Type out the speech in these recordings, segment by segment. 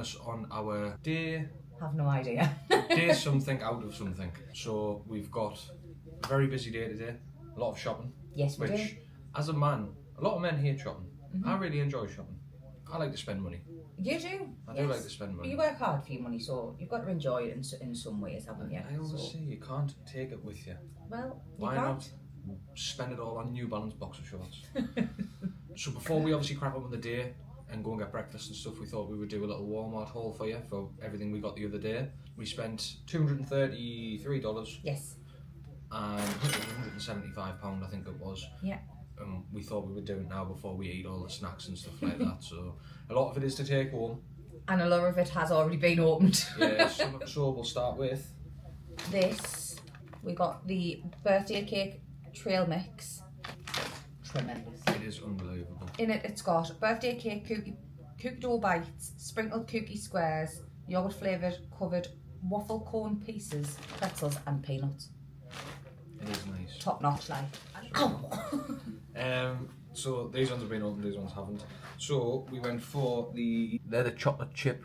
us on our day. Have no idea. Day something out of something. So we've got a very busy day today. A lot of shopping. Yes, we do. Which, as a man, a lot of men hate shopping. I really enjoy shopping. I like to spend money. You do? I do like to spend money. You work hard for your money, so you've got to enjoy it in some ways, haven't you? I always say you can't take it with you. Well, you Why can't. not spend it all on New Balance boxer shorts? So before we obviously crack up on the day and go and get breakfast and stuff, we thought we would do a little Walmart haul for you for everything we got the other day. We spent $233. Yes. And £175, I think it was. Yeah. We thought we would do it now before we eat all the snacks and stuff like that. So a lot of it is to take home. And a lot of it has already been opened. Yeah, so we'll start with this. We got the birthday cake trail mix. Tremendous. it is unbelievable. In it, it's got birthday cake, cookie dough bites, sprinkled cookie squares, yogurt flavoured covered waffle cone pieces, pretzels, and peanuts. It is nice. Top notch, like. So these ones have been opened, these ones haven't. So we went for they're the chocolate chip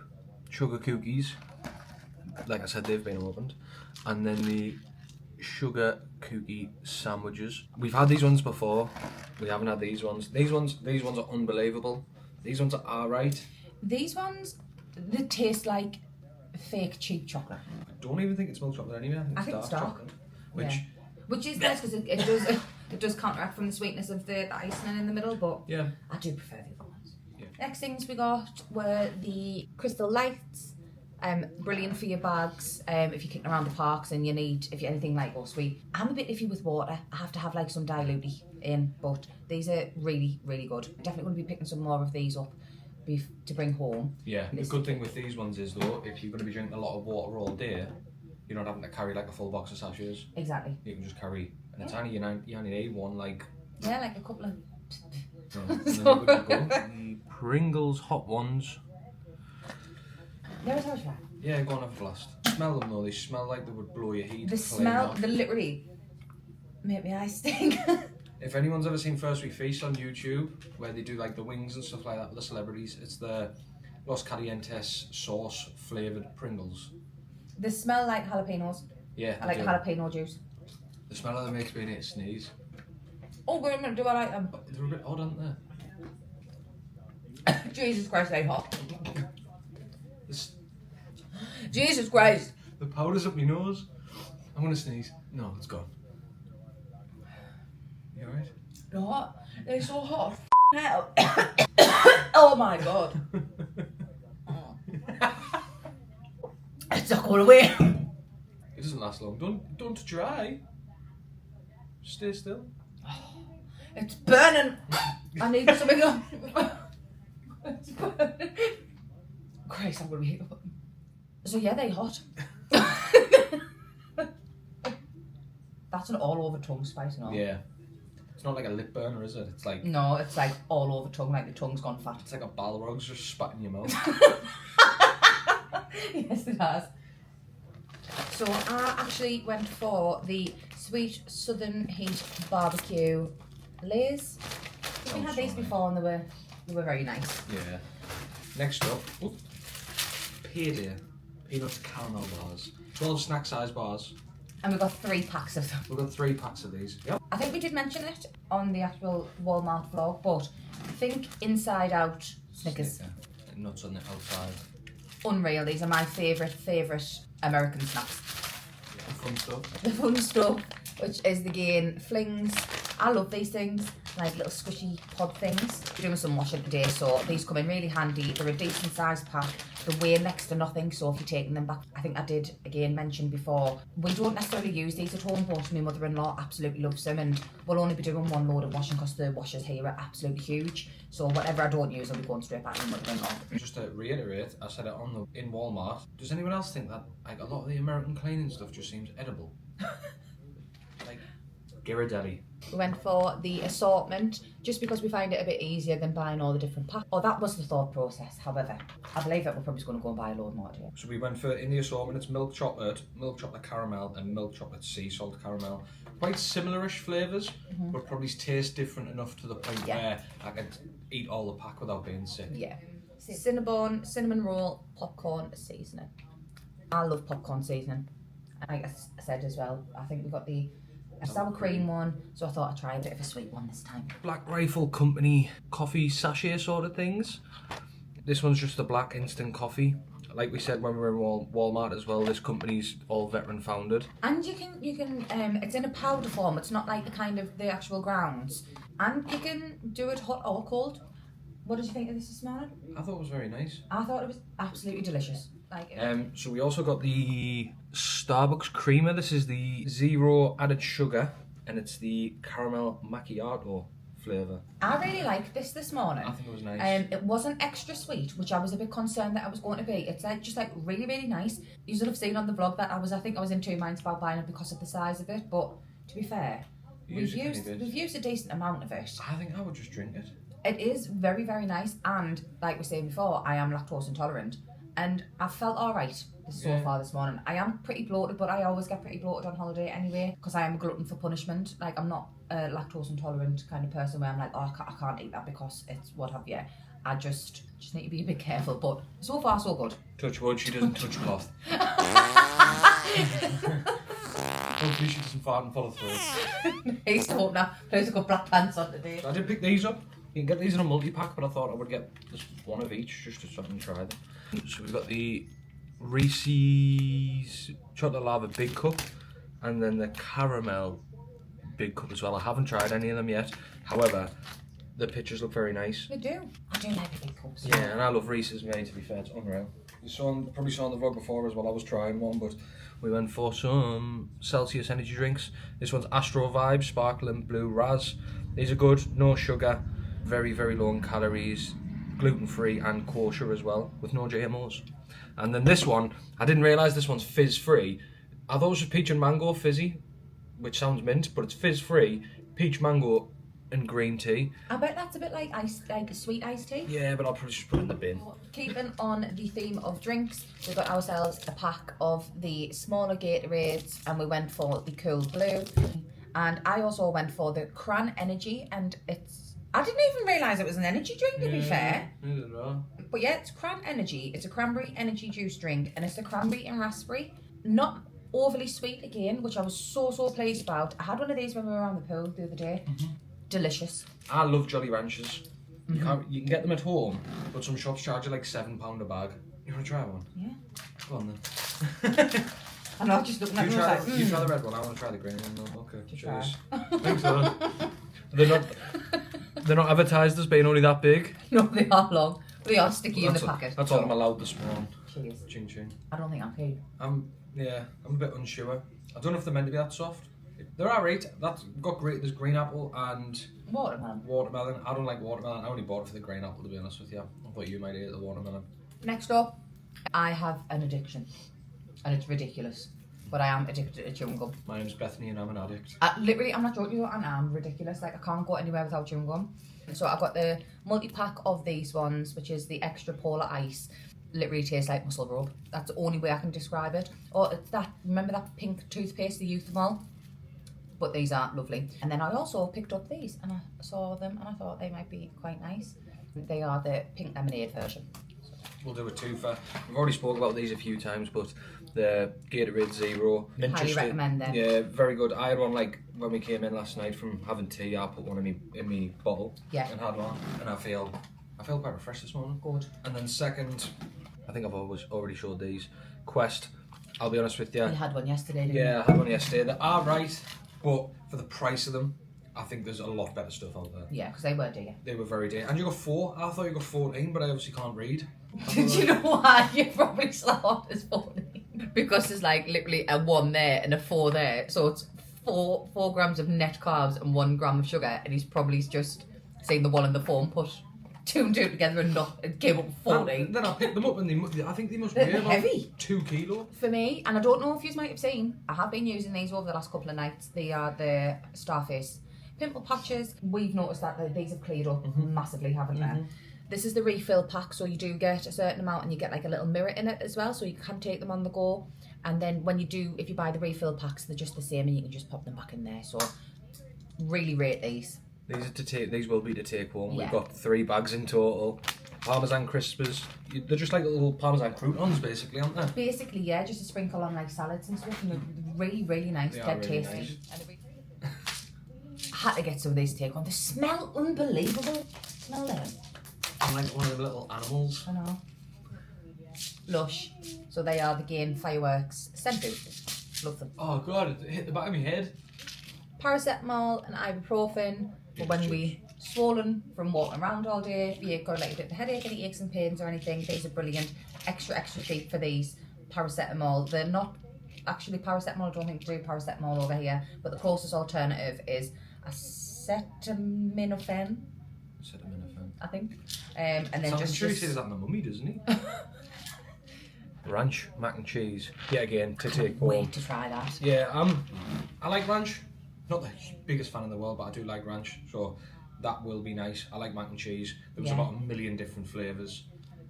sugar cookies. Like I said, they've been opened. And then the sugar cookie sandwiches. We've had these ones before. We haven't had these ones. These ones are unbelievable. These ones are alright. These ones, they taste like fake cheap chocolate. I don't even think it's milk chocolate anyway. I think it's dark chocolate. Which is nice because it does counteract from the sweetness of the icing in the middle, but yeah, I do prefer the other ones. Yeah. Next things we got were the crystal lights. Brilliant for your bags. If you're kicking around the parks and if you're anything like us, I'm a bit iffy with water. I have to have like some diluty in, but these are really, really good. Definitely going to be picking some more of these up to bring home. Yeah, the good thing with these ones is though, if you're going to be drinking a lot of water all day, you're not having to carry like a full box of sachets. Exactly. You can just carry, and it's only you only need one like. Yeah, like a couple of. So the Pringles hot ones. Never so much fun. Yeah, go on, have a blast. Smell them though. They smell like they would blow your heat. The smell, they literally make my eyes sting. If anyone's ever seen First Week Feast on YouTube, where they do like the wings and stuff like that with the celebrities, it's the Los Calientes sauce flavoured Pringles. They smell like jalapenos. Yeah, I like jalapeno juice. The smell of them makes me need to sneeze. Oh, wait a minute, do I like them? They're a bit odd, aren't they? Jesus Christ, they hot. This, Jesus Christ. the powder's up my nose. I'm gonna sneeze. No, it's gone. You alright? They're hot. They're so hot. Hell. Oh my god. It's not going away. It doesn't last long. Don't touch your eye. Just stay still. It's burning. I need something on. It's burning. Christ, I'm gonna be. So yeah, they're hot. That's an all over tongue spice, no? Yeah. It's not like a lip burner, is it? It's like. No, it's like all over tongue, like the tongue's gone fat. It's like a Balrog's just spat in your mouth. Yes, it has. So I actually went for the Sweet Southern Heat Barbecue Lays. We had these before and they were very nice. Yeah. Next up, Payday peanut caramel bars. 12 snack size bars. And we got 3 packs of them. We've got 3 packs of these. Yep. I think we did mention it on the actual Walmart vlog, but think inside out Snickers. Snicker. Nuts on the outside. Unreal. These are my favourite American snacks. The fun stuff. The fun stuff, which is again flings. I love these things, like little squishy pod things. We're doing some washing today, so these come in really handy. They're a decent sized pack. They weigh next to nothing, so if you're taking them back, I think I did again mention before, we don't necessarily use these at home, but my mother-in-law absolutely loves them, and we'll only be doing 1 load of washing because the washers here are absolutely huge. So whatever I don't use, I'll be going straight back to my mother-in-law. Just to reiterate, I said it in Walmart. Does anyone else think that like a lot of the American cleaning stuff just seems edible? Like Ghirardelli. We went for the assortment just because we find it a bit easier than buying all the different packs. Oh, that was the thought process. However, I believe that we're probably just going to go and buy a load more today. So we went for, in the assortment, it's milk chocolate caramel, and milk chocolate sea salt caramel. Quite similar-ish flavours, but probably taste different enough to the point where I could eat all the pack without being sick. Yeah. Cinnabon, cinnamon roll, popcorn seasoning. I love popcorn seasoning. Like I said as well, I think we got the sour cream one, so I thought I'd try a bit of a sweet one this time. Black Rifle Company coffee sachet sort of things. This one's just a black instant coffee. Like we said when we were in Walmart as well, this company's all veteran founded. And you can it's in a powder form. It's not like the actual grounds. And you can do it hot or cold. What did you think of this morning? I thought it was very nice. I thought it was absolutely delicious. So we also got the Starbucks creamer. This is the 0 added sugar, and it's the caramel macchiato flavour. I really liked this morning. I think it was nice. It wasn't extra sweet, which I was a bit concerned that I was going to be. It's just really, really nice. You should have seen on the vlog that I think I was in two minds about buying it because of the size of it. But to be fair, we've used a decent amount of it. I think I would just drink it. It is very, very nice, and like we said before, I am lactose intolerant, and I felt alright so far this morning. I am pretty bloated, but I always get pretty bloated on holiday anyway, because I am a glutton for punishment. Like, I'm not a lactose intolerant kind of person where I'm like, oh, I can't eat that because it's what have you. I just need to be a bit careful, but so far so good. Touch wood, she doesn't touch cloth. Hopefully she doesn't fart and follow through. He's talking now. Please got black pants on today. I did pick these up. You can get these in a multi-pack, but I thought I would get just one of each just to try them. So we've got the Reese's Chocolate Lava Big Cup, and then the Caramel Big Cup as well. I haven't tried any of them yet. However, the pictures look very nice. They do. I do like the big cups. Yeah, and I love Reese's, mate, to be fair. It's unreal. You probably saw in the vlog before as well. I was trying one, but we went for some Celsius energy drinks. This one's Astro Vibe Sparkling Blue Raz. These are good, no sugar, very, very low in calories, gluten-free and kosher as well, with no GMOs. And then this one, I didn't realise this one's fizz-free. I thought it was just peach and mango fizzy, which sounds mint, but it's fizz-free, peach, mango and green tea. I bet that's a bit like sweet iced tea. Yeah, but I'll probably just put it in the bin. Keeping on the theme of drinks, we got ourselves a pack of the smaller Gatorades, and we went for the Cool Blue. And I also went for the Cran Energy, and I didn't even realise it was an energy drink, to be fair. Neither did I. But yeah, it's Cran Energy. It's a cranberry energy juice drink, and it's a cranberry and raspberry. Not overly sweet again, which I was so pleased about. I had one of these when we were around the pool the other day. Delicious. I love Jolly Ranchers. You can get them at home, but some shops charge you like £7 a bag. You want to try one? Yeah. Go on then. I'm not just looking at you them try, like, you try the red one, I want to try the green one. No, okay, cheers. Try. Thanks, they're not advertised as being only that big. No, they are long. They are sticky in the packet. That's all I'm allowed this morning. Cheers. Ching ching. I don't think I'm keen. I'm a bit unsure. I don't know if they're meant to be that soft. They're alright. That's got great. There's green apple and watermelon. I don't like watermelon. I only bought it for the green apple, to be honest with you. I thought you might eat the watermelon. Next up, I have an addiction, and it's ridiculous, but I am addicted to chewing gum. My name's Bethany and I'm an addict. Literally, I'm not joking you, and I'm ridiculous. Like, I can't go anywhere without chewing gum. So I got the multi-pack of these ones, which is the extra polar ice. Literally tastes like muscle rub. That's the only way I can describe it. Or it's that, remember that pink toothpaste, the Youth Mall? But these are lovely. And then I also picked up these, and I saw them and I thought they might be quite nice. They are the pink lemonade version. We'll do a twofer. We've already spoke about these a few times, but the Gatorade Zero. Highly recommend them. Yeah, very good. I had one like when we came in last night from having tea. I put one in me bottle. Yeah. And had one, and I feel quite refreshed this morning. Good. And then second, I think I've already showed these. Quest. I'll be honest with you. You had one yesterday, didn't you? Yeah, I had one yesterday. They are right, but for the price of them, I think there's a lot better stuff out there. Yeah, because they were dear. They were very dear. And you got 4. I thought you got 14, but I obviously can't read. Did you know why? You probably slapped as 14. Because there's like literally a 1 there and a 4 there. So it's 4 grams of net carbs and 1 gram of sugar. And he's probably just seen the 1 and the 4 and put 2 and 2 together and it came up with 14. Then I picked them up and I think they must weigh about heavy. 2 kilo. For me, and I don't know if you might have seen, I have been using these over the last couple of nights. They are the Starface pimple patches. We've noticed that these have cleared up massively, haven't they? This is the refill pack, so you do get a certain amount and you get like a little mirror in it as well, so you can take them on the go. And then if you buy the refill packs, they're just the same and you can just pop them back in there. So really rate these. These will be to take home. Yeah. We've got 3 bags in total. Parmesan crispers. They're just like little Parmesan croutons, basically, aren't they? Basically, yeah, just a sprinkle on like salads and stuff, and they're really, really nice, They are dead really tasty. nice. I had to get some of these to take on. They smell unbelievable. Smell them. I'm like one of the little animals. I know. Lush. So they are the Gain Fireworks scent boosters. Love them. Oh god, it hit the back of my head. Paracetamol and ibuprofen for when we swollen from walking around all day. If you've got like a bit of a headache, any aches and pains or anything, these are brilliant. Extra cheap for these. Paracetamol. They're not actually paracetamol. I don't think they do paracetamol over here. But the closest alternative is acetaminophen. Acetaminophen. I think. And then I'm sure he says that in the Mummy, doesn't he? Ranch, mac and cheese. Yeah, again, to take home. Wait to try that. Yeah, I like ranch. Not the biggest fan in the world, but I do like ranch, so that will be nice. I like mac and cheese. There was about 1 million different flavours,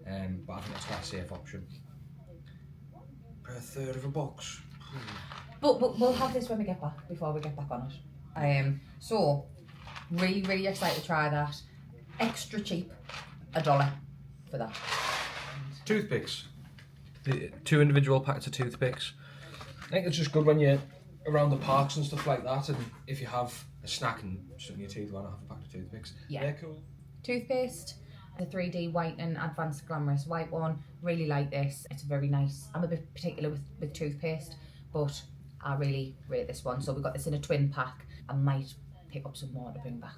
but I think that's quite a safe option. Per third of a box. But we'll have this when we get back, before we get back on it. So, really, really excited to try that. Extra cheap, $1 for that. Toothpicks. The 2 individual packets of toothpicks. I think it's just good when you're around the parks and stuff like that, and if you have a snack and something in your teeth, why not have a pack of toothpicks? Yeah, Cool. Toothpaste, the 3D Whitening Advanced Glamorous White one. Really like this. It's very nice. I'm a bit particular with toothpaste, but I really rate this one. So we got this in a twin pack. I might pick up some more to bring back.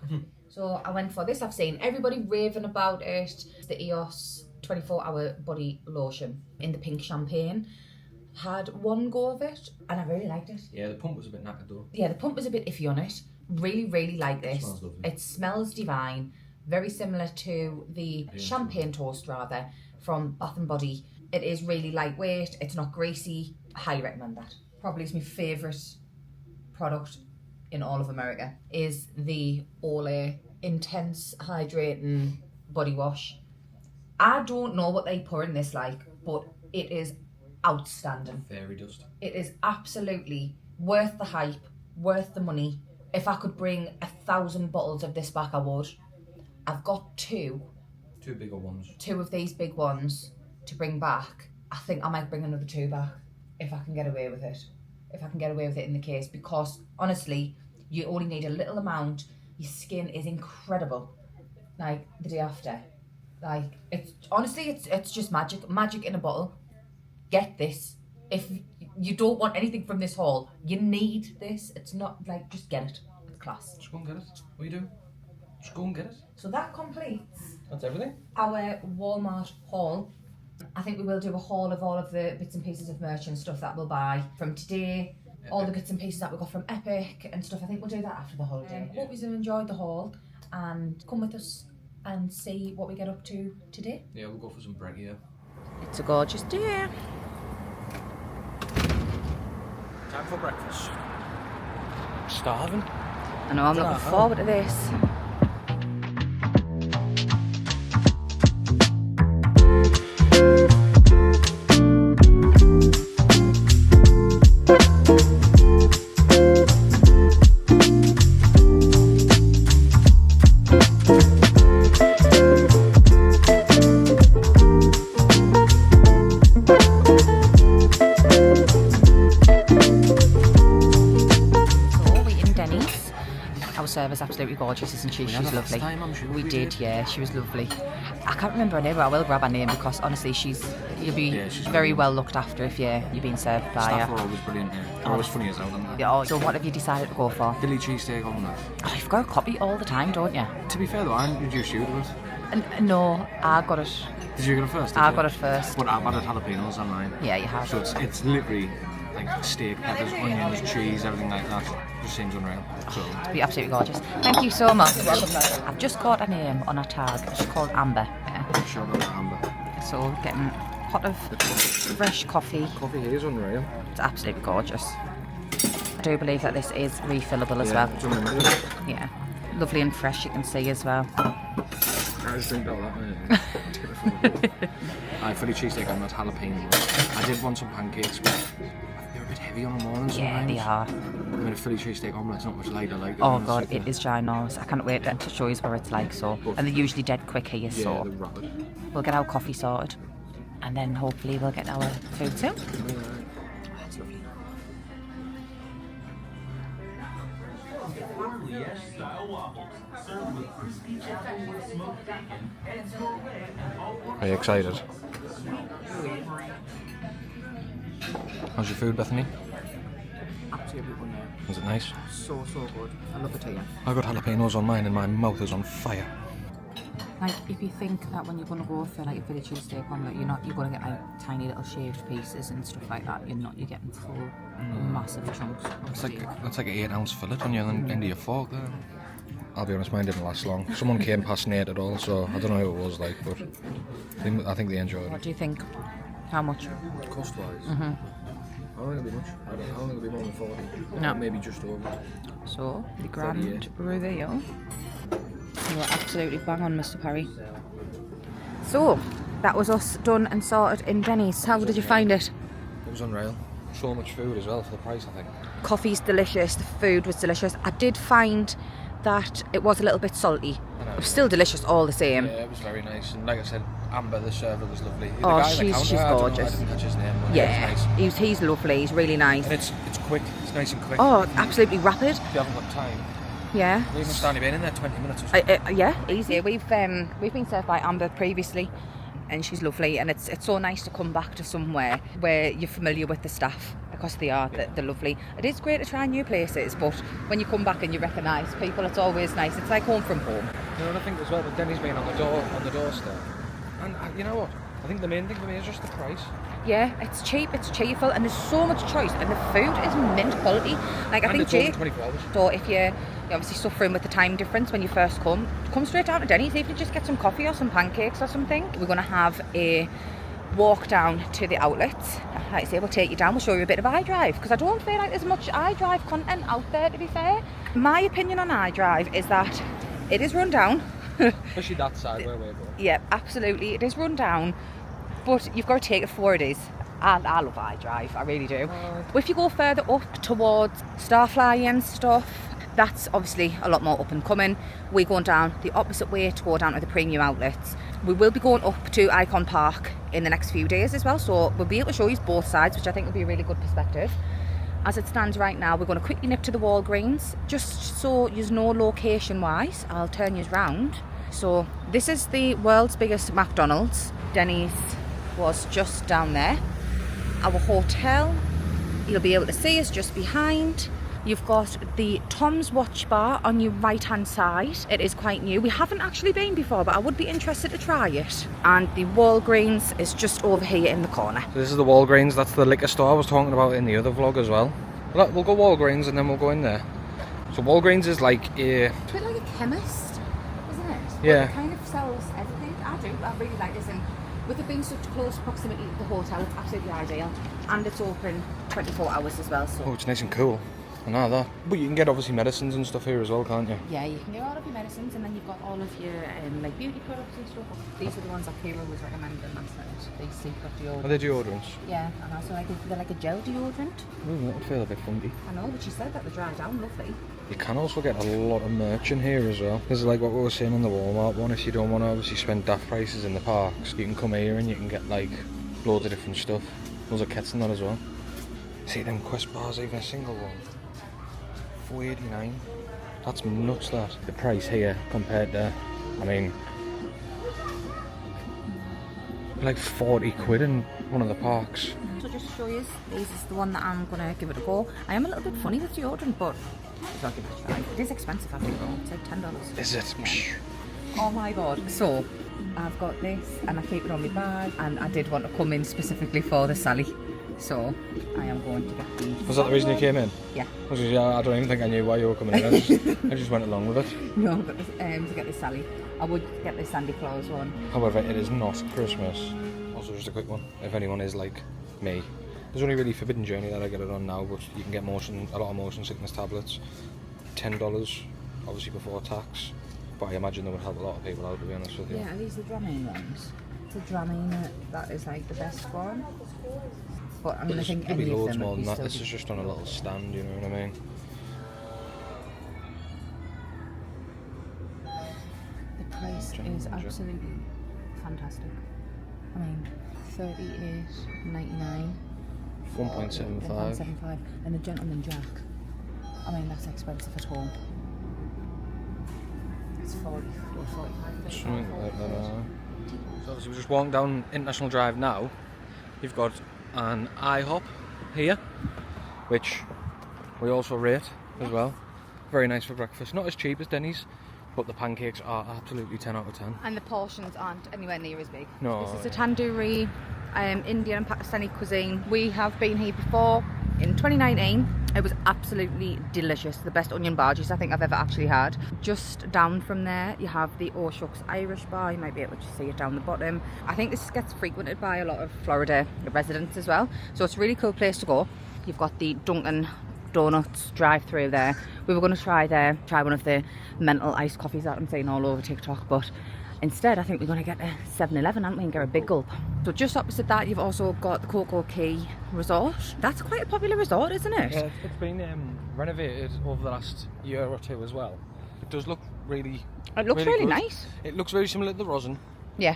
So I went for this. I've seen everybody raving about it. It's the EOS 24-hour body lotion in the pink champagne. Had one go of it and I really liked it. Yeah, the pump was a bit knackered though. Yeah, the pump was a bit iffy on it. Really, really like this. It smells lovely. It smells divine. Very similar to the champagne toast rather from Bath & Body. It is really lightweight. It's not greasy. I highly recommend that. Probably is my favourite product in all of America is the Olay Intense Hydrating Body Wash. I don't know what they pour in this like, but it is outstanding. Fairy dust. It is absolutely worth the hype, worth the money. If I could bring 1,000 bottles of this back, I would. I've got 2 bigger ones. 2 of these big ones to bring back. I think I might bring another 2 back if I can get away with it. If I can get away with it in the case, because honestly, you only need a little amount. Your skin is incredible. Like the day after. Like it's honestly, it's just magic in a bottle. Get this. If you don't want anything from this haul, you need this. It's not like, just get it. It's class. Just go and get it. What are you doing? Just go and get it. So that completes That's everything. our Walmart haul. I think we will do a haul of all of the bits and pieces of merch and stuff that we'll buy from today. Epic. All the bits and pieces that we got from Epic and stuff. I think we'll do that after the holiday. Hope you've enjoyed the haul and come with us and see what we get up to today. Yeah, we'll go for some bread here. It's a gorgeous day. Time for breakfast. Starving. I know, I'm looking forward to this. Server's absolutely gorgeous, isn't she? She's lovely. We did, yeah. She was lovely. I can't remember her name, but I will grab her name because honestly, you'll be very well looked after if you're being served by her. Staff are always brilliant here. They're always funny as hell, aren't they? Yeah. So what have you decided to go for? Philly cheesesteak on that. Oh, you've got a copy all the time, don't you? To be fair though, I introduced you to it. No, I got it. Did you get it first? I got it first. But I've added jalapenos on mine. Yeah, you have. So it's literally like steak, peppers, onions, cheese, everything like that. Just seems unreal. So it'd be absolutely gorgeous. Thank you so much. I've just got a name on a tag. She's called Amber. Yeah. shout out to Amber. So we're getting a pot of fresh coffee. Coffee here is unreal. It's absolutely gorgeous. I do believe that this is refillable as well. Yeah. Lovely and fresh, you can see as well. I just drink all that, mate. I fully cheesesteak on that jalapeno. I did want some pancakes, but they're a bit heavy on the morning sometimes. Yeah, they are. I mean, a Philly cheesesteak omelette's not much lighter. Like Oh god, it is ginormous. I can't wait to show you what it's like. So, and they're usually dead quick here. Yeah, So they're rapid. we'll get our coffee sorted, and then hopefully we'll get our food soon. That's lovely. Are you excited? How's your food, Bethany? Absolutely wonderful. Is it nice? So good. I love it here. I got jalapenos on mine and my mouth is on fire. Like, if you think that when you're going to go for like a Philly cheesesteak omelette, you're going to get like tiny little shaved pieces and stuff like that. You're getting full, massive chunks. That's like an 8-ounce fillet on your end of your fork there. I'll be honest, mine didn't last long. Someone came past and ate it all, so I don't know who it was like, but I think they enjoyed it. What do you think? How much? Cost-wise? I don't think it'll be much. I don't think it'll be more than 40. No. Maybe just over. So, the grand 38. reveal. You're absolutely bang on, Mr. Parry. So, that was us done and sorted in Denny's. How did you find it? It was unreal. So much food as well for the price, I think. Coffee's delicious, the food was delicious. I did find that it was a little bit salty. It was still delicious all the same. Yeah, it was very nice. And like I said, Amber, the server, was lovely. The Oh, guy at the she's counter, I gorgeous. didn't catch his name, but Yeah, it was nice. he's lovely, he's really nice. And it's quick, it's nice and quick. Oh, absolutely rapid. If you haven't got time. Yeah. We must only been in there 20 minutes or so. Yeah, easy. We've been served by Amber previously, and she's lovely. And it's so nice to come back to somewhere where you're familiar with the staff, because they are they're lovely. It is great to try new places, but when you come back and you recognise people, it's always nice. It's like home from home. You know what I think as well, with Denny's being on the doorstep. And you know what? I think the main thing for me is just the price. Yeah, it's cheap, it's cheerful, and there's so much choice, and the food is mint quality. Like, I think Jake, 24 hours. so if you're obviously suffering with the time difference when you first come straight down to Denny's. Even if you just get some coffee or some pancakes or something. We're going to have a walk down to the outlets. Like I say, we'll take you down, we'll show you a bit of iDrive, because I don't feel like there's much iDrive content out there, to be fair. My opinion on iDrive is that it is run down. Especially that side where we're going. Yeah, absolutely, it is run down, but you've got to take it for what it is. And I love iDrive, I really do. But if you go further up towards Starfly and stuff, that's obviously a lot more up and coming. We're going down the opposite way to go down to the premium outlets. We will be going up to Icon Park in the next few days as well, so we'll be able to show you both sides, which I think will be a really good perspective. As it stands right now, we're going to quickly nip to the Walgreens, just so you know location wise. I'll turn you round. So this is the world's biggest McDonald's. Denny's was just down there. Our hotel, you'll be able to see, is just behind. You've got the Tom's Watch Bar on your right hand side. It is quite new. We haven't actually been before, but I would be interested to try it. And the Walgreens is just over here in the corner. So this is the Walgreens, that's the liquor store I was talking about in the other vlog as well. We'll go Walgreens and then we'll go in there. So Walgreens is like a... It's a bit like a chemist, isn't it? Yeah. It kind of sells everything. I really like this, and with it being such close proximity to the hotel, it's absolutely ideal. And it's open 24 hours as well, so... Oh, it's nice and cool. I know that. But you can get obviously medicines and stuff here as well, can't you? Yeah, you can get all of your medicines, and then you've got all of your like beauty products and stuff. These are the ones that Kira was recommending last night. These secret deodorants. Are they deodorants? Yeah, and also they're like a gel deodorant. Ooh, that would feel a bit funky. I know, but she said that they dry down lovely. You can also get a lot of merch in here as well. This is like what we were saying in the Walmart one. If you don't want to obviously spend daft prices in the parks, you can come here and you can get like loads of different stuff. Loads of kits and that as well. See them Quest bars, even a single one. $4.89. That's nuts, that. The price here compared to, I mean, like 40 quid in one of the parks. So just to show you, this is the one that I'm going to give it a go. I am a little bit funny with deodorant, but I'll give it a try. It is expensive, I think, though. It's like $10. Is it? Yeah. Oh my god. So, I've got this, and I keep it on my bag, and I did want to come in specifically for the Sally. So, I am going to get these. Was that the reason you came in? Yeah. I don't even think I knew why you were coming in. I just went along with it. No, but to get this Sally. I would get this Sandy Claus one. However, it is not Christmas. Also, just a quick one. If anyone is like me, there's only really Forbidden Journey that I get it on now, but you can get a lot of motion sickness tablets. $10, obviously before tax. But I imagine that would help a lot of people out, to be honest with you. Yeah, are these the Dramamine ones? It's a Dramamine that is like the best one. But I mean, I think Could be any of loads them more would than be that. still This is just on a little stand, you know what I mean? The price is absolutely fantastic. I mean, $38.99. 1.75. 1.75. And the gentleman jack. I mean, that's expensive at home. It's 40 or 45. Something like that. So obviously we're just walking down International Drive now. You've got an IHOP here, which we also rate as well. Very nice for breakfast. Not as cheap as Denny's, but the pancakes are absolutely 10 out of 10. And the portions aren't anywhere near as big. No. This is a tandoori Indian and Pakistani cuisine. We have been here before in 2019. It was absolutely delicious. The best onion bhajis I think I've ever actually had. Just down from there you have the O'Shucks Irish bar. You might be able to see it down the bottom. I think this gets frequented by a lot of Florida residents as well. So it's a really cool place to go. You've got the Dunkin' Donuts drive-through there. We were going to try one of the mental iced coffees that I'm seeing all over TikTok, but instead I think we're going to get a 7-Eleven, aren't we, and get a big gulp. So just opposite that you've also got the Coco Key Resort. That's quite a popular resort, isn't it? Yeah, it's been renovated over the last year or two as well. It does look really... It looks really good. Nice. It looks very similar to the Rosen. Yeah.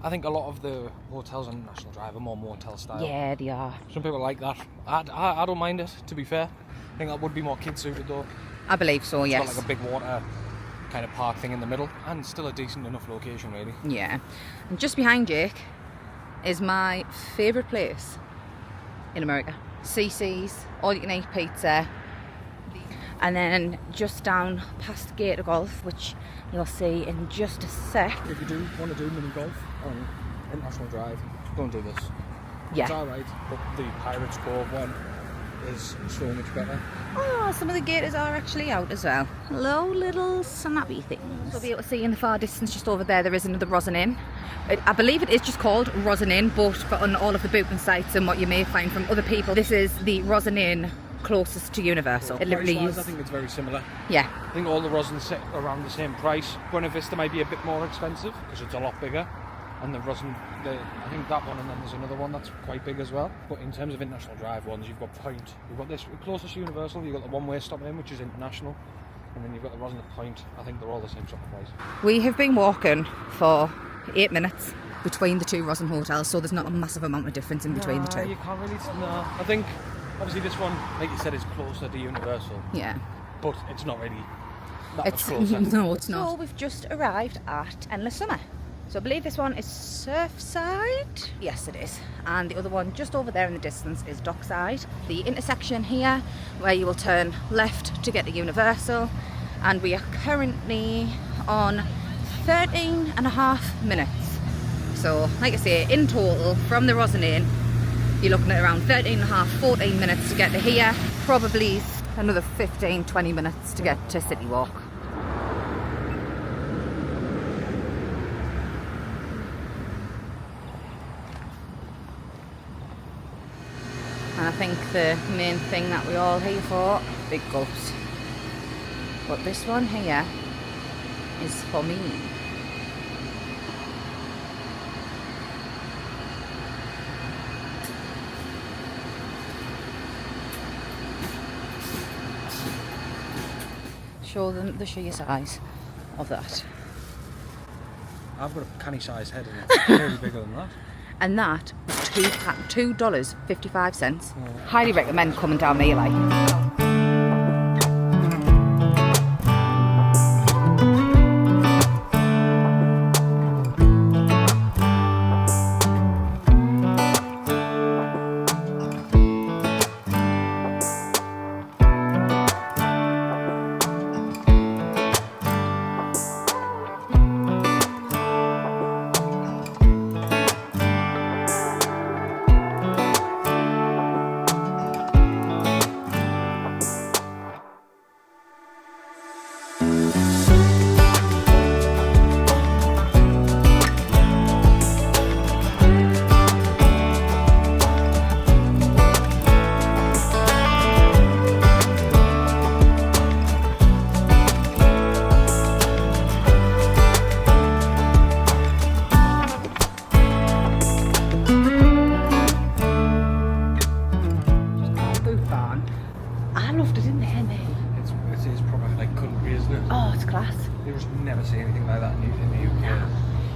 I think a lot of the hotels on National Drive are more motel style. Yeah, they are. Some people like that. I don't mind it, to be fair. I think that would be more kid suited though. I believe so, yes. It's got like a big water kind of park thing in the middle, and still a decent enough location really. Yeah. And just behind Jake is my favourite place in America. CC's, all you can eat pizza. And then just down past Gator Golf, which you'll see in just a sec. If you do want to do mini golf on International Drive, don't do this. Yeah. It's alright, but the Pirates Cove one is so much better. Oh, some of the gators are actually out as well. Hello, little snappy things. You'll be able to see in the far distance just over there is another Rosen Inn. I believe it is just called Rosen Inn, but on all of the booking sites and what you may find from other people, this is the Rosen Inn closest to Universal. It literally is. I think it's very similar. Yeah. I think all the Rosens sit around the same price. Buena Vista might be a bit more expensive because it's a lot bigger. And the Rosen, I think that one, and then there's another one that's quite big as well. But in terms of International Drive ones, you've got Point, you've got this closest to Universal, you've got the one-way stop in, which is International, and then you've got the Rosen at Point. I think they're all the same sort of price. We have been walking for 8 minutes between the two Rosen hotels, so there's not a massive amount of difference in between the two. You can't really. No, I think obviously this one, like you said, is closer to Universal. Yeah. But it's not really that much closer. No, it's not. So we've just arrived at Endless Summer. So I believe this one is Surfside. Yes, it is. And the other one just over there in the distance is Dockside. The intersection here where you will turn left to get to Universal. And we are currently on 13.5 minutes. So like I say, in total from the Rosen Inn, you're looking at around 14 minutes to get to here. Probably another 15-20 minutes to get to City Walk. And I think the main thing that we're all here for, big gulps. But this one here is for me. Show them the sheer size of that. I've got a canny sized head in it. It's really bigger than that. And that was $2.55. Yeah. Highly recommend coming down here, like.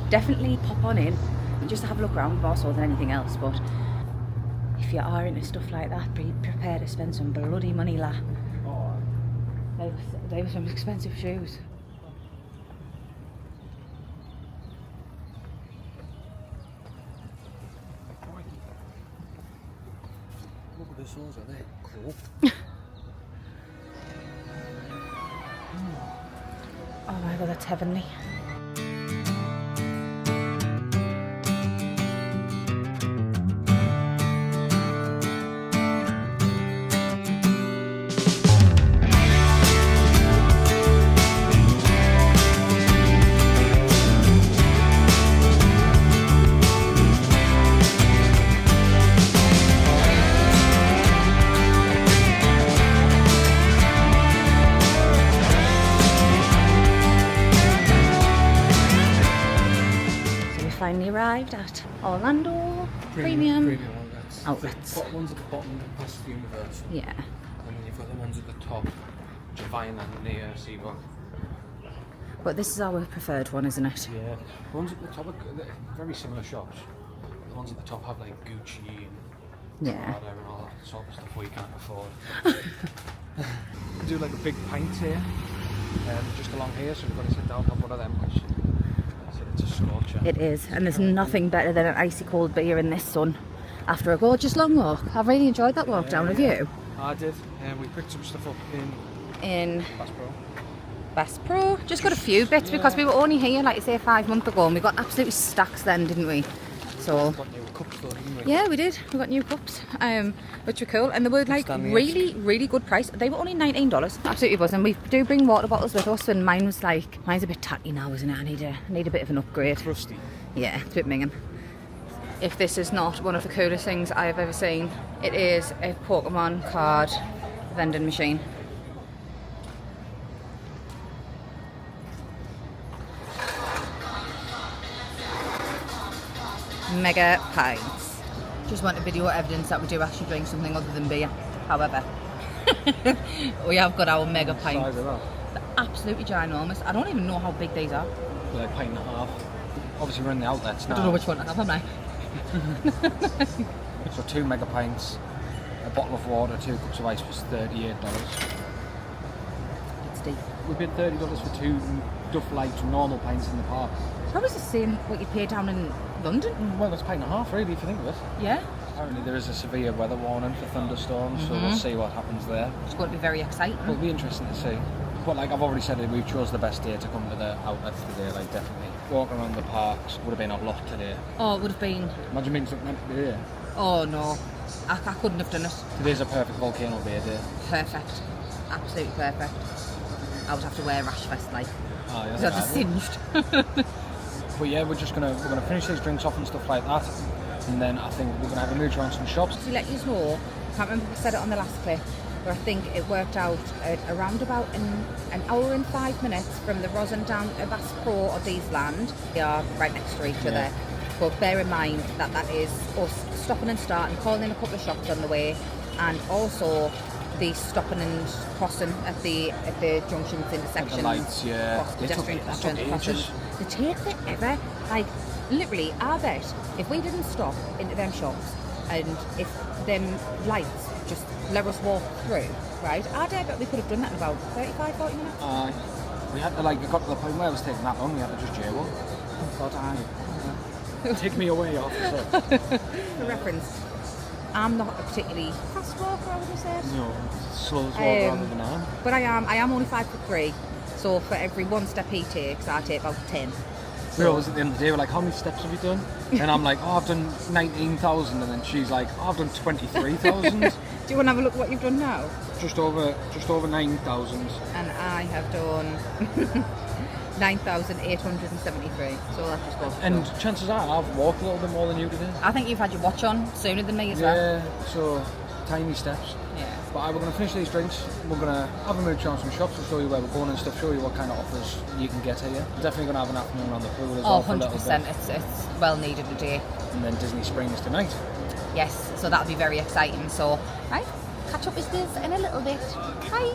definitely pop on in just to have a look around more so than anything else. But if you are into stuff like that, be prepared to spend some bloody money, la. They were some expensive shoes. Look at the soles, are they cool? Oh my god, that's heavenly. Finally arrived at Orlando Premium Outlets. The ones at the bottom past the Universal. Yeah. And then you've got the ones at the top, which are Vineland near Seabourn. But this is our preferred one, isn't it? Yeah. The ones at the top are very similar shops. The ones at the top have like Gucci and Prada and all that sort of stuff we can't afford. We do like a big pint here, just along here, so we've got to sit down and have one of them because it's a scorcher. It is, and there's nothing better than an icy cold beer in this sun after a gorgeous long walk. I've really enjoyed that walk down with you. I did, and we picked some stuff up in Bass Pro. Just got a few bits because we were only here, like you say, 5 months ago, and we got absolutely stacks then, didn't we? So We got new cups though, didn't we? yeah, we did. We got new cups, which were cool, and they were like really good price. They were only $19. Absolutely buzzing. We do bring water bottles with us, and mine's a bit tatty now, isn't it? I need a bit of an upgrade. Rusty. Yeah, it's a bit minging. If this is not one of the coolest things I have ever seen, it is a Pokemon card vending machine. Mega pints. Just want a video evidence that we do actually drink something other than beer. However, we have got our mega pints. They're absolutely ginormous. I don't even know how big these are. They're like a pint and a half. Obviously we're in the outlets now. I don't know which one I have, am I? So 2 mega pints, a bottle of water, 2 cups of ice was $38. It's deep. We paid $30 for 2 Duff Lights normal pints in the park. Probably the same what you pay down in London. Well, that's a pint and a half really if you think of it. Yeah. Apparently there is a severe weather warning for thunderstorms, so we'll see what happens there. It's going to be very exciting. It'll be interesting to see. But like I've already said, we've chose the best day to come to the outlets today, like definitely. Walking around the parks would have been a lot today. Oh, it would have been. Imagine being something meant to be here. Oh no, I couldn't have done it. Today's a perfect volcano bay day. Perfect. Absolutely perfect. I would have to wear a rash vest like. Oh, yeah, Because I'd singed. But yeah, we're gonna finish these drinks off and stuff like that, and then I think we're gonna have a mooch around some shops. To let you know, I can't remember if I said it on the last clip, but I think it worked out at around about an hour and 5 minutes from the Rosen down to Bass Pro or Deesland. They are right next to each other. But bear in mind that that is us stopping and starting, calling in a couple of shops on the way, and also the stopping and crossing at the junctions, intersections. The lights, yeah. They took ages. They take forever. Like, literally, I bet if we didn't stop into them shops and if them lights just let us walk through, right, I bet we could have done that in about 35, 40 minutes. We had to, like, it got to the point where it was taking that long, we had to just jaywalk. God, take me away, officer. For reference, I'm not a particularly fast walker, I would have said. No, slow as walk rather than arm. But I am only 5'3", so for every 1 step he takes, I take about 10. We're always at the end of the day, we're like, how many steps have you done? And I'm like, oh, I've done 19,000, and then she's like, oh, I've done 23,000. Do you want to have a look what you've done now? Just over 9,000. And I have done 9,873. So that just goes. And chances are I've walked a little bit more than you today. I think you've had your watch on sooner than me as well. Yeah, so tiny steps. Yeah. But we're going to finish these drinks. We're going to have a mooch around some shops and show you where we're going and stuff, show you what kind of offers you can get here. We're definitely going to have an afternoon on the pool as well. 100%. It's well needed today. And then Disney Springs tonight. Yes, so that'll be very exciting. So, right, catch up with this in a little bit. Bye.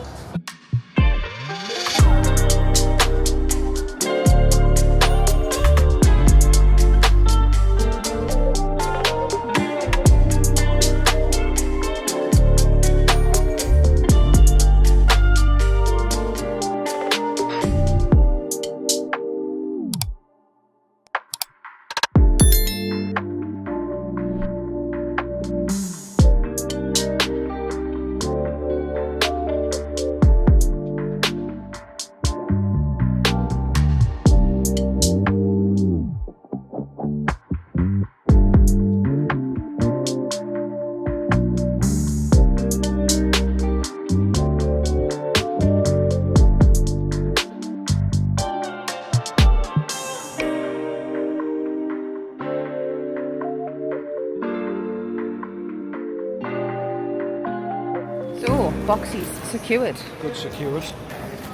Oh, boxes secured. Good secured.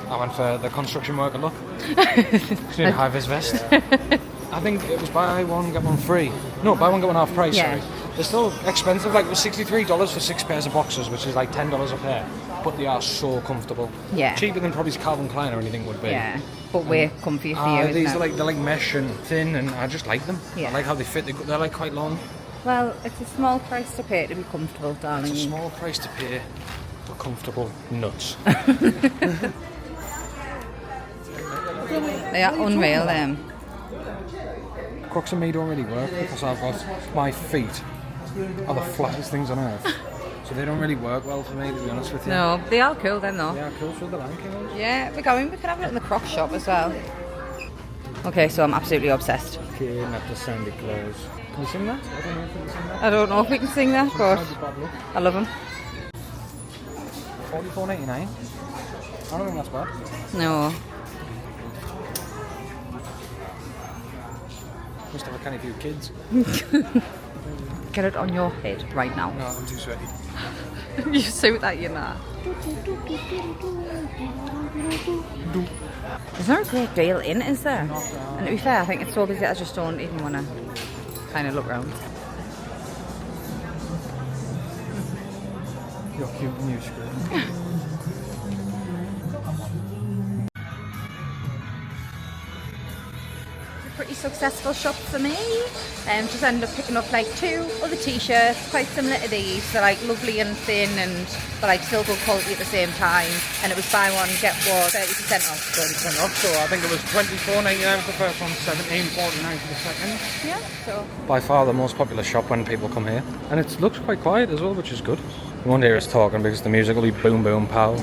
I went for the construction worker look. She need a high-vis vest. I think it was buy one, get one free. No, buy one, get one half price, Yeah. sorry. They're still expensive, like it was $63 for 6 pairs of boxers, which is like $10 a pair. But they are so comfortable. Yeah. Cheaper than probably Calvin Klein or anything would be. Yeah, but we're comfy for you, isn't These it? they're like mesh and thin, and I just like them. Yeah. I like how they fit. They're like quite long. Well, it's a small price to pay to be comfortable, darling. It's a small price to pay for comfortable nuts. They are unreal, Crocs and me don't really work because I've got my feet are the flattest things on earth. So they don't really work well for me, to be honest with you. No, they are cool then though. Yeah, cool for the rankings. Yeah, we're going. We can have a look in the Crocs shop as well. Okay, so I'm absolutely obsessed. Okay, not the Sandy Claus. Can we sing that? I don't know if we can sing that. I don't know if we can sing that, but I love them. $44.99. I don't think that's bad. No. Must have a canny few kids. Get it on your head right now. No, I'm too sweaty. You suit that, you know. There's not a great deal in, is there? And to be fair, I think it's so busy I just don't even want to kind of look around. Your cute new skirt. Pretty successful shop for me. Just ended up picking up like 2 other t-shirts, quite similar to these. They're like lovely and thin, and but like still good quality at the same time. And it was buy one get one, 30% off. 30% off, so I think it was $24.99 for the first one, $17.49 for the second. Yeah, so By far the most popular shop when people come here. And it looks quite quiet as well, which is good. You won't hear us talking because the music will be boom boom pow.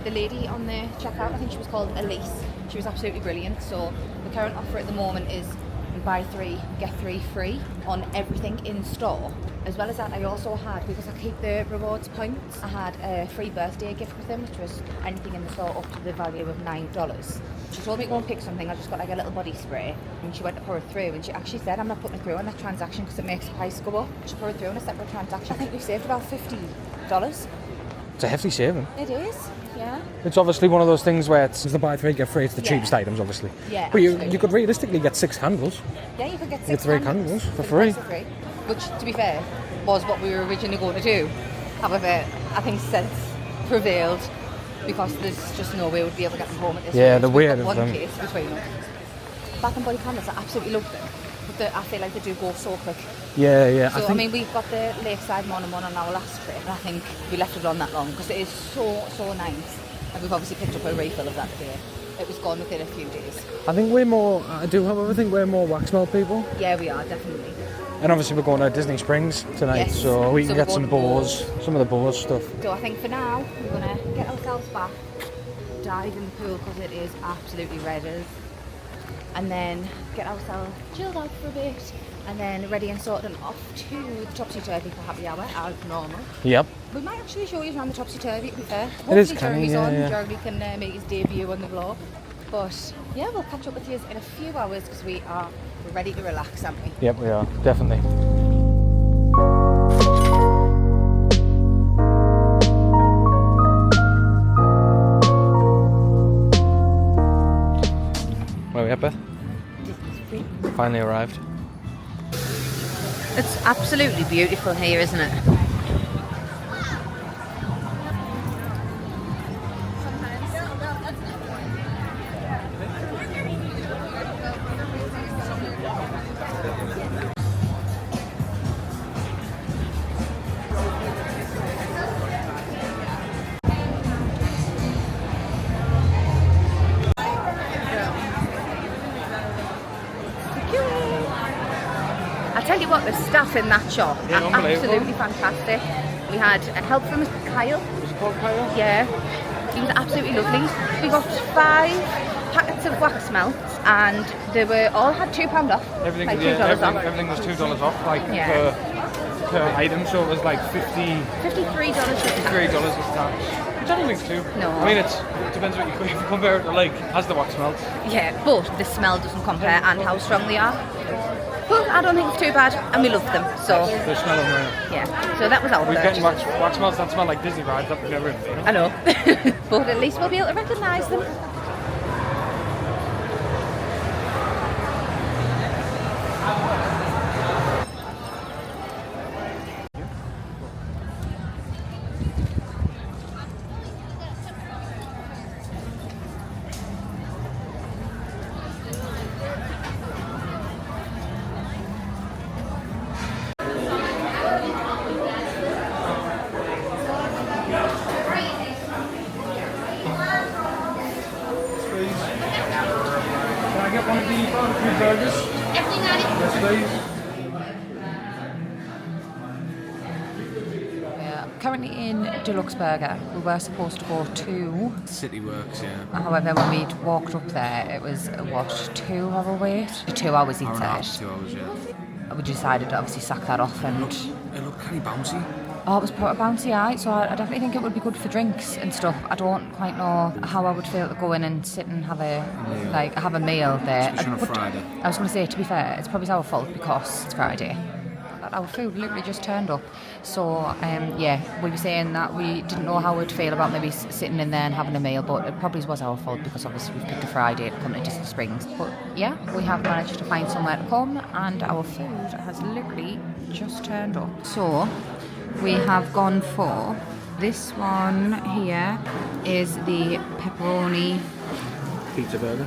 the lady on the checkout, I think she was called Elise. She was absolutely brilliant. So the current offer at the moment is buy 3 get 3 free on everything in store. As well as that, I also had, because I keep the rewards points, I had a free birthday gift with them, which was anything in the store up to the value of $9. She told me to go and pick something. I just got like a little body spray, and she went to pour it through, and she actually said, I'm not putting it through on that transaction because it makes the price go up. She poured it through on a separate transaction. I think we saved about $50. It's a hefty saving. It is, yeah. It's obviously one of those things where it's the buy 3 get 3, it's the cheapest items, obviously. Yeah, but you absolutely. could realistically get 6 candles. Yeah, you could get 6 Get 3 candles for free. Which, to be fair, was what we were originally going to do. However, I think sense prevailed because there's just no way we'd be able to get them home at this Yeah, rate. the We've weight got of one them. case between us. Bath and Body candles, I absolutely love them. But I feel like they do go so quick. Yeah. So, I mean, we've got the Lakeside Morning one on our last trip, and I think we left it on that long because it is so nice. And we've obviously picked up a refill of that today. It was gone within a few days. I think we're more, I do however think we're more wax melt people. Yeah, we are, definitely. And obviously we're going to Disney Springs tonight, Yes. so we So can we're get some going to bows, some of the bows stuff. So I think for now, we're going to get ourselves back, dive in the pool because it is absolutely red as, and then get ourselves chilled out for a bit, and then ready and sorted and off to the Topsy-Turvy for happy hour as normal. Yep. We might actually show you around the Topsy-Turvy, to be fair. It is Hopefully canny, Jeremy's yeah, on, yeah. Jeremy can make his debut on the vlog. But yeah, we'll catch up with you in a few hours because we're ready to relax, aren't we? Yep, we are, definitely. Where are we at, Beth? Finally arrived. It's absolutely beautiful here, isn't it? tell you what, the staff in that shop are absolutely fantastic. We had help from Kyle. Was it called Kyle? Yeah, he was absolutely lovely. We got 5 packets of wax melts, and they were all had £2 off. Everything, like yeah, $2 off. everything was $2 off, like Yeah. per item. So it was like $53 $53 with tax. Which I don't think's too. No. I mean, it depends what you compare it to, like, as the wax melts. Yeah, but the smell doesn't compare, and how strong they are. But I don't think it's too bad, and we love them. So The smell of them. yeah, so that was our We're purchase. getting wax melts that smell like Disney rides that we've never even been on. I know, but at least we'll be able to recognise them. Can I get one of the barbecue burgers? Yes, please. Yeah, currently in D-Luxe Burger. We were supposed to go to. City Works, yeah. However, when we walked up there, it was, what, 2 hour wait? 2 hours each side. 2 hours, yeah. We decided to obviously sack that off and... It looked kind of bouncy. Oh, it was quite a bouncy eye, so I definitely think it would be good for drinks and stuff. I don't quite know how I would feel to go in and sit and have a meal there. Especially on a But Friday. I was going to say, to be fair, it's probably our fault because it's Friday. Our food literally just turned up. So, yeah, we were saying that we didn't know how we'd feel about maybe sitting in there and having a meal, but it probably was our fault because obviously we've picked a Friday to come to Disney Springs. But yeah, we have managed to find somewhere to come, and our food has literally just turned up. So, we have gone for this one here is the pepperoni Pizza burger.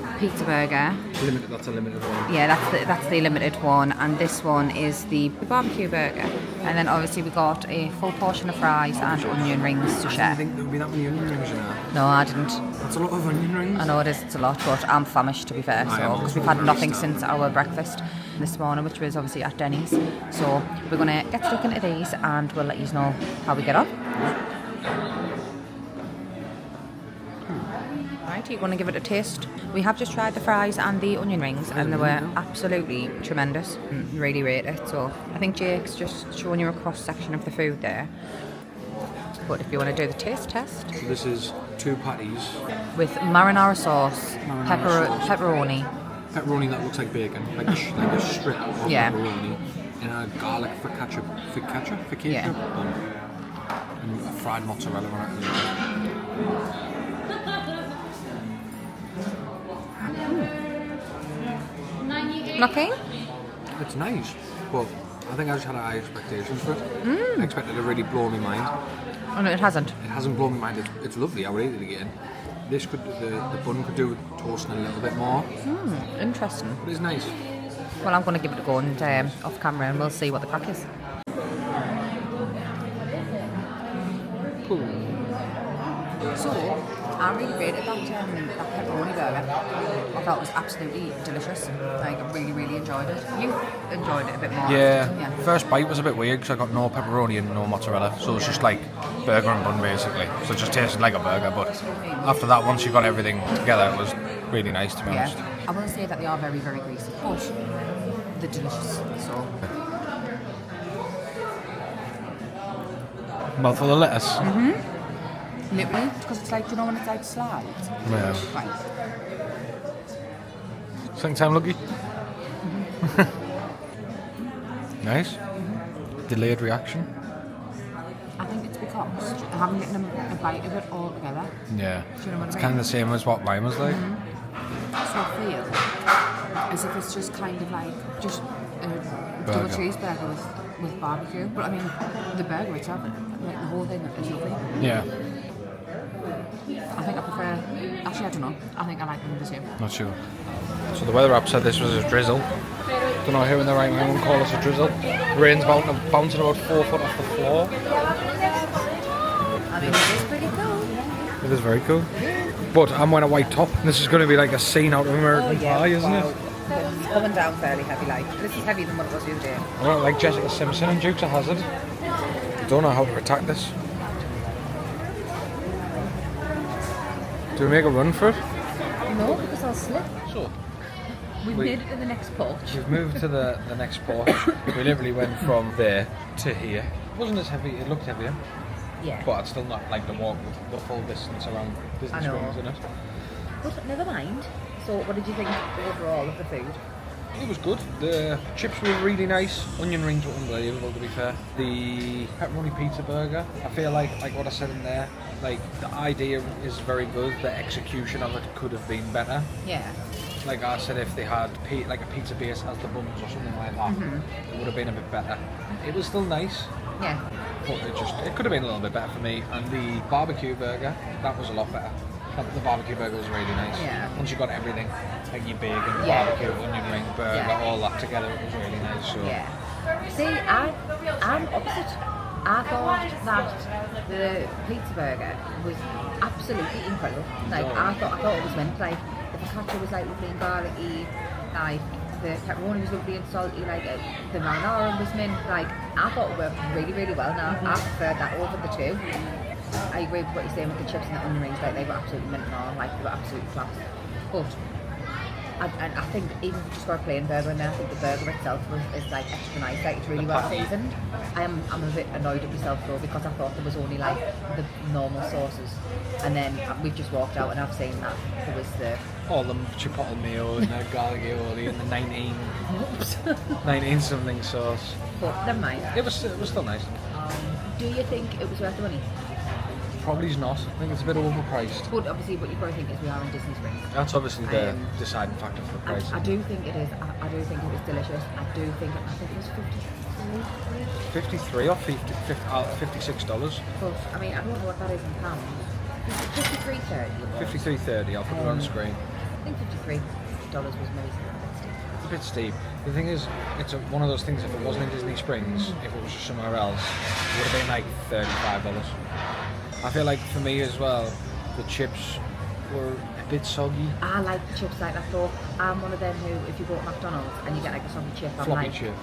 Limited, that's a limited one. Yeah, that's the limited one, and this one is the barbecue burger. And then obviously we got a full portion of fries and onion rings to I share. didn't think there would be that many onion rings in there. No, I didn't. That's a lot of onion rings. I know it's a lot, but I'm famished to be fair. I am So because also we've had very nothing starving. since our breakfast this morning, which was obviously at Denny's. So we're gonna get stuck into these, and we'll let you know how we get on. Right, you're going to give it a taste. We have just tried the fries and the onion rings, and they were absolutely tremendous. Really rate it. So I think Jake's just showing you a cross section of the food there. But if you want to do the taste test, So this is 2 patties. with marinara sauce, Marinara sauce. pepperoni, Pepperoni that looks like bacon, like a strip of Yeah. pepperoni, and a garlic focaccia Yeah. bun, and a fried mozzarella on it. Okay. It's nice, but I think I just had high expectations for it. I expected it to really blow my mind. Oh no, it hasn't. It hasn't blown my mind. It's lovely. I would eat it again. This could the bun could do with toasting a little bit more, Interesting. but it's nice. Well, I'm going to give it a go and off camera, and we'll see what the crack is. So, I really rated that pepperoni burger. I thought it was absolutely delicious. Like, I really, really enjoyed it. You enjoyed it a bit more. Yeah, didn't you? first bite was a bit weird because I got no pepperoni and no mozzarella, so it was just like burger and bun basically. So it just tasted like a burger, but after that, once you got everything together, it was really nice to be honest. Yeah. I will say that they are very, very greasy, but they're delicious. So, Mouthful of lettuce. literally, because it's like, you know when it's like slides? Yeah. Right. Second time lucky. Nice. Delayed reaction. I think it's because I haven't gotten a bite of it all together. Yeah. Do you know what It's I kind of mean? the same as what mine was like. So I feel as if it's just kind of like just a double Burger. cheeseburger with barbecue. But I mean, the burger itself, like the whole thing is lovely. Yeah. I think I prefer, actually I don't know, I think I like them the same. Not sure. So the weather app said this was a drizzle. Don't know who in the right mind would call this a drizzle. Rain's bouncing about 4 foot off the floor. I mean, it is pretty cool. It is very cool. But I'm wearing a white top. This is going to be like a scene out of American Pie, isn't it? It's coming down fairly heavy, like. This is heavier than what it was the other day. I don't like Jessica Simpson and Dukes of Hazzard. I don't know how to attack this. Do we make a run for it? No, because I'll slip. So, We've made it to the next porch. we've moved to the next porch. We literally went from there to here. It wasn't as heavy, it looked heavier. Yeah. But I'd still not like to walk the full distance around Disney I know. Springs in it. But never mind. So what did you think overall of the food? It was good. The chips were really nice. Onion rings were unbelievable, to be fair. The pepperoni pizza burger, I feel like what I said in there, like the idea is very good. The execution of it could have been better. Yeah. Like I said, if they had like a pizza base as the buns or something like that, it would have been a bit better. It was still nice, Yeah. but it could have been a little bit better for me. And the barbecue burger, that was a lot better. The barbecue burger was really nice. Yeah. Once you got everything, like your bacon, Yeah. barbecue, onion ring, burger, all that together, it was really nice. So Yeah. See, I'm opposite. I thought that the pizza burger was absolutely incredible. Like I thought it was meant like the focaccia was like lovely and garlicky, like the pepperoni was lovely and salty, like the marinara was mint. Like I thought it worked really, really well. Now I preferred that over the two. I agree with what you're saying with the chips and the onion rings. Like they were absolutely mint and all, like they were absolutely class. But I think even if you just got a plain burger in there, I think the burger itself is like extra nice, like it's really well seasoned. I'm a bit annoyed at myself though because I thought there was only like the normal sauces, and then we've just walked out and I've seen that there was the all the chipotle mayo and the garlic aioli and the 19 something sauce. But never mind. It was still nice. Do you think it was worth the money? Probably not. I think it's a bit overpriced. But obviously, what you've got to think is we are in Disney Springs. That's obviously the deciding factor for the price. I do think it is. I do think it was delicious. I think it was 53 or $56. But I mean, I don't know what that is in pounds. Is it 53.30? $53.30. I'll put it on the screen. I think $53 was maybe It's a bit steep. The thing is, it's one of those things. If it wasn't in Disney Springs, if it was just somewhere else, it would have been like $35. I feel like for me as well, the chips were a bit soggy. I like the chips like that though. I'm one of them who, if you go to McDonald's and you get like a soggy chip, I'm Floppy like, chip.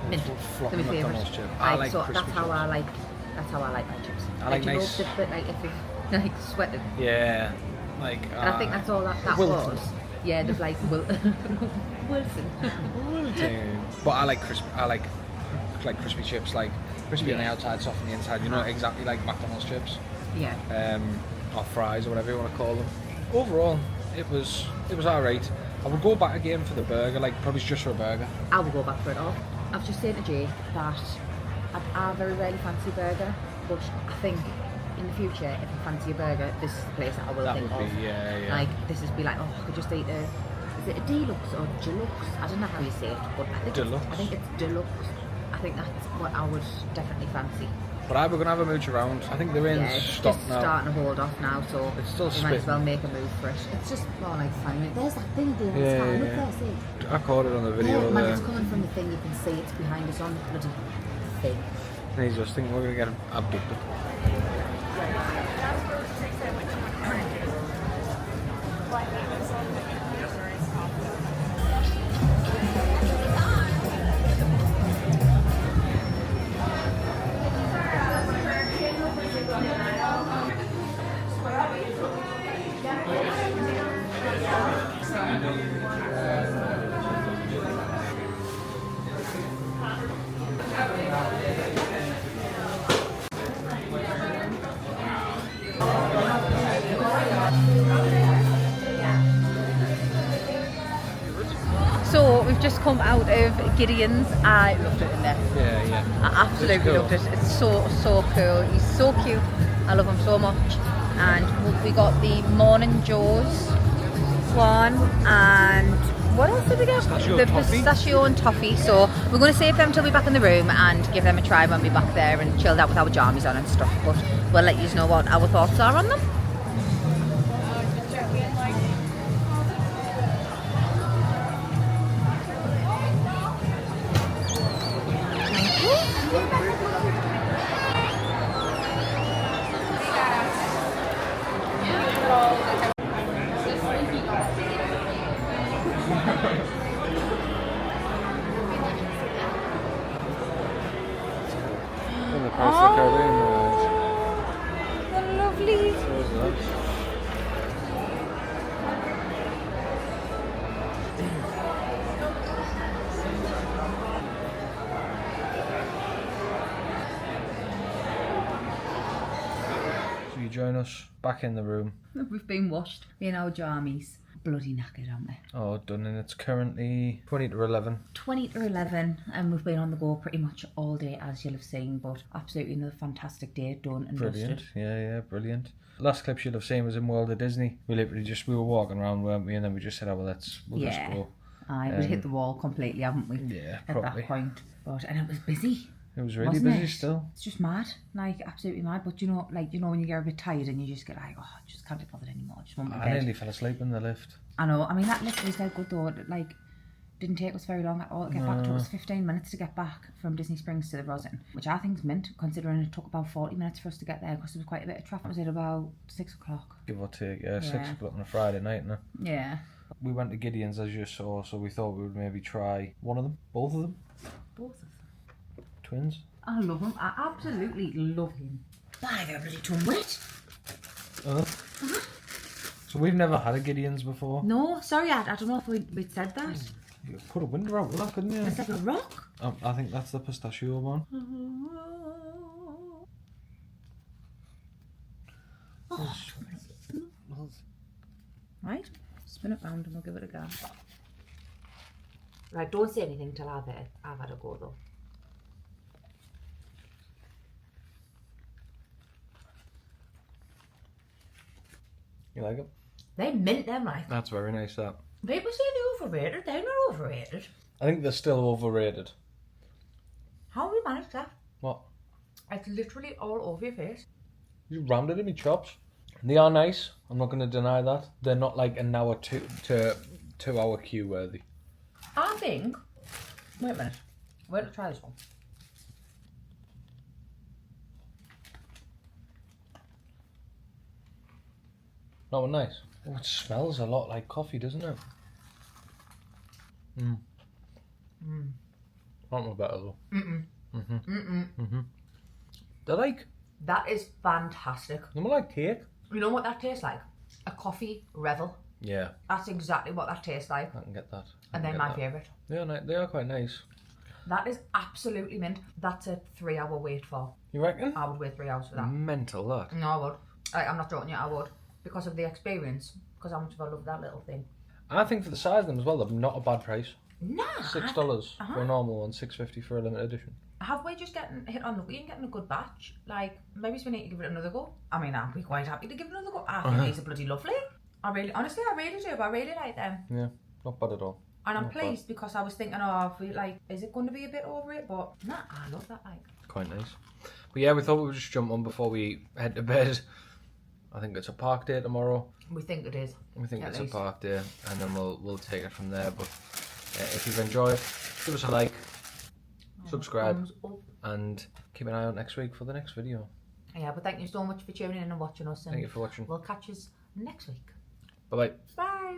mint. Floppy They're my favourite. McDonald's chip. I like so crispy that's how chips. That's how I like my chips. I like you nice. know, the bit like if they like sweated. Yeah, like. And I think that's all that Wilton. was. Yeah, they're like Wilson. But I like crisp. I like crispy chips, like crispy on the outside, soft on the inside. You know, exactly like McDonald's chips. Yeah. Or fries or whatever you want to call them. Overall, it was alright. I would go back again for the burger, like probably just for a burger. I will go back for it all. I've just said to Jay that I very rarely fancy a burger, but I think in the future, if I fancy a burger, this is the place that I will think of. Yeah. Like, this is be like, oh, I could just eat is it a D-Luxe or Deluxe? I don't know how you say it, but I think it's Deluxe. I think that's what I would definitely fancy. But we're going to have a mooch around. I think they're in stock just now. Starting to hold off now, so It's still we might as spitting. well make a move for it. It's just more like funny. There's that thing there. Yeah. Look there, see? I caught it on the video Yeah, man, there. it's coming from the thing. You can see it's behind us on the bloody thing. And he's just thinking we're going to get him abducted. So we've just come out of Gideon's. I loved it in there. Yeah. I absolutely cool. loved it. It's so cool. He's so cute. I love him so much. And we got the Morning Joe's one, and what else did we get? Pistachio the toffee. pistachio and toffee. So we're going to save them till we're back in the room and give them a try when we're back there and chilled out with our jammies on and stuff. But we'll let you know what our thoughts are on them. join us back in the room. We've been washed. Me and our jammies. Bloody knackered, aren't we? Oh, done, and it's currently 20 to 11. 20 to 11, and we've been on the go pretty much all day, as you'll have seen, but absolutely another fantastic day, done and Brilliant. dusted. Yeah, brilliant. Last clip you'll have seen was in World of Disney. We were walking around, weren't we? And then we just said, oh, well, we'll just go. Aye, we'd hit the wall completely, haven't we? Yeah, at probably. that point. And it was busy. It was really wasn't busy it? still. It's just mad, like absolutely mad. But you know when you get a bit tired and you just get like, oh, I just can't be bothered anymore. I just want my bed. I nearly fell asleep in the lift. I know. I mean, that lift was dead good though. Like, didn't take us very long at all to get back. It took us 15 minutes to get back from Disney Springs to the Rosen, which I think is mint, considering it took about 40 minutes for us to get there because there was quite a bit of traffic. Was it about 6 o'clock? Give or take, 6 o'clock on a Friday night, no? Yeah. We went to Gideon's, as you saw, so we thought we would maybe try one of them, both of them. Both of them. Twins. I love him. I absolutely love him. Why, they're bloody tongue wet. So we've never had a Gideon's before. No, sorry, I don't know if we'd said that. You could put a window out with that, couldn't you? It's like a rock. I think that's the pistachio one. Right, spin it round and we'll give it a go. Right, don't say anything till I've had a go though. You like it? They mint them, like. That's very nice, that. People say they're overrated. They're not overrated. I think they're still overrated. How have we managed that? What? It's literally all over your face. You rammed it in my chops. They are nice. I'm not going to deny that. They're not like an hour two hour queue worthy. I think. Wait a minute. Wait to try this one. That one nice. Oh, it smells a lot like coffee, doesn't it? Not more better though. They're like. That is fantastic. They're more like cake. You know what that tastes like? A coffee revel. Yeah. That's exactly what that tastes like. I can get that. And they're my favourite. They are quite nice. That is absolutely mint. That's a 3 hour wait for. You reckon? I would wait 3 hours for that. Mental, that. No, I would. I'm not joking you, I would. Because of the experience. Because how much I love that little thing. I think for the size of them as well, they're not a bad price. Nah. $6 for a normal one, $6.50 for a limited edition. Have we just hit on lucky and getting a good batch? Like, maybe we need to give it another go. I mean, I'd be quite happy to give it another go. I think these are bloody lovely. Honestly, I really do. I really like them. Yeah, not bad at all. And I'm pleased because I was thinking, oh, is it going to be a bit over it? But nah, I love that. Quite nice. But yeah, we thought we would just jump on before we head to bed. I think it's a park day tomorrow. We think it is. We think it's a park day, and then we'll take it from there. But if you've enjoyed, give us a like, subscribe, and keep an eye out next week for the next video. Yeah, but thank you so much for tuning in and watching us. And thank you for watching. We'll catch you next week. Bye-bye. Bye.